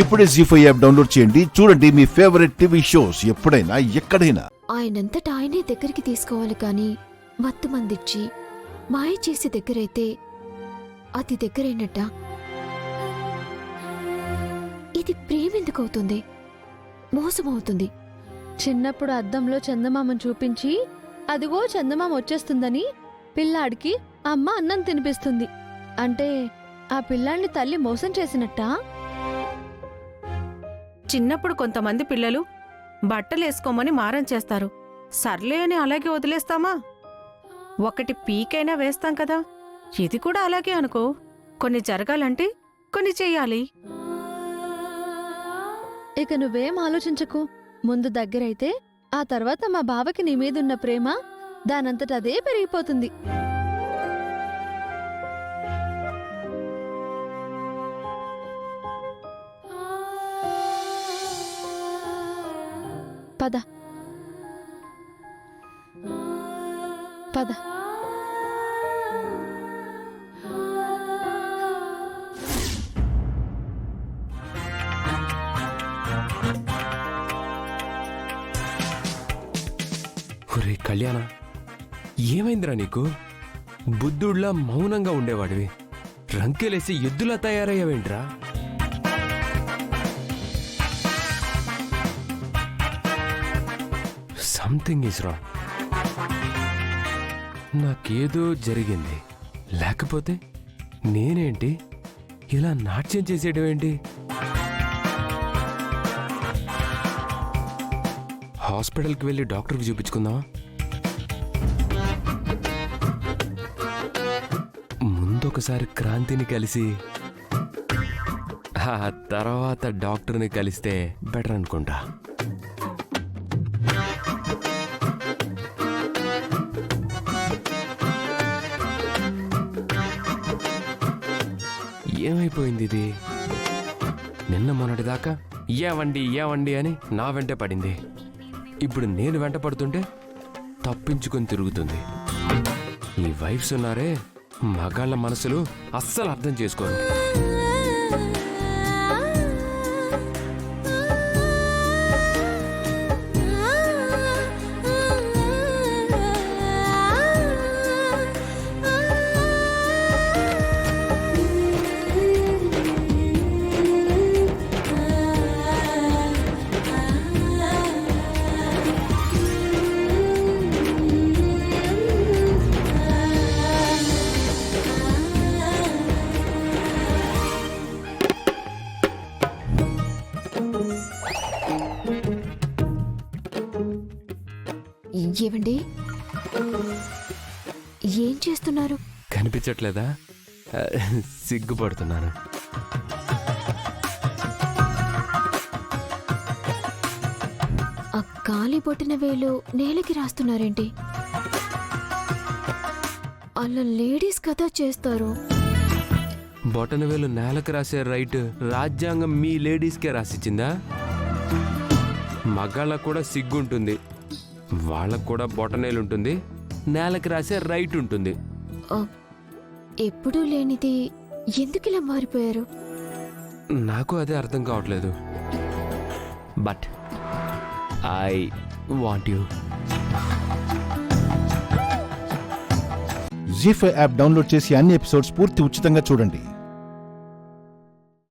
ఇప్పుడే జీ5 app download చేయండి. చూడండి మీ ఫేవరెట్ టీవీ షోస్ ఎప్పుడైనా ఎక్కడైనా. ఆయనంతటా ఆయనే దగ్గరికి తీసుకోవాలి కాని మత్తు మందిచ్చి మాయ చేసి దగ్గరైతే అది దగ్గరైనట్ట. ఇది ప్రేమెందుకవుతుంది? మోసమవుతుంది. చిన్నప్పుడు అద్దంలో చందమామను చూపించి అదిగో చందమామ వచ్చేస్తుందని పిల్లాడికి అమ్మ అన్నం తినిపిస్తుంది. అంటే ఆ పిల్లాడిని తల్లి మోసం చేసినట్టా? చిన్నప్పుడు కొంతమంది పిల్లలు బట్టలేసుకోమని మారం చేస్తారు. సర్లే అని అలాగే వదిలేస్తామా? ఒకటి పీకైనా వేస్తాం కదా. ఇది కూడా అలాగే అనుకో. కొన్ని జరగాలంటే కొన్ని చెయ్యాలి. ఇక నువ్వేం ఆలోచించకు. ముందు దగ్గరైతే ఆ తర్వాత మా బావకి నీ మీదున్న ప్రేమ దానంతట అదే పెరిగిపోతుంది. పద పద. ఒరే కళ్యాణ, ఏమైందిరా నీకు? బుద్ధుడిలా మౌనంగా ఉండేవాడివి రంకెలేసి ఎద్దులా తయారయ్యావేంట్రా? Something is wrong. నాకేదో జరిగింది. లేకపోతే నేనేంటి ఇలా నాట్యం చేసేయడమేంటి? హాస్పిటల్కి వెళ్ళి డాక్టర్కి చూపించుకుందామా? ముందొకసారి క్రాంతిని కలిసి ఆ తర్వాత డాక్టర్ని కలిస్తే బెటర్ అనుకుంటా. ఏమైపోయింది ఇది? నిన్న మొన్నటిదాకా ఏవండి ఏవండి అని నా వెంటే పడింది. ఇప్పుడు నేను వెంట పడుతుంటే తప్పించుకొని తిరుగుతుంది. ఈ వైఫ్స్ ఉన్నారే, మగాళ్ళ మనసులు అస్సలు అర్థం చేసుకోరు. ఏవండి, ఏం చేస్తున్నారు? కనిపించట్లేదా? సిగ్గుపడుతున్నాను. ఆ కాలి బొట్టిన వేలు నేలకి రాస్తున్నారేంటి? అలా లేడీస్ కదా చేస్తారు. బొటన వేలు నేలకు రాసే రైట్ రాజ్యాంగం మీ లేడీస్కే రాసిచ్చిందా? మగాళ్ళకు కూడా సిగ్గుంటుంది, వాళ్ళకు కూడా బొటనేలుంటుంది, నేలకు రాసే రైట్ ఉంటుంది. ఎప్పుడూ లేనిది ఎందుకు ఇలా మారిపోయారు? నాకు అదే అర్థం కావట్లేదు. But I want you. Zee5 app download చేసి అన్ని ఎపిసోడ్స్ పూర్తి ఉచితంగా చూడండి.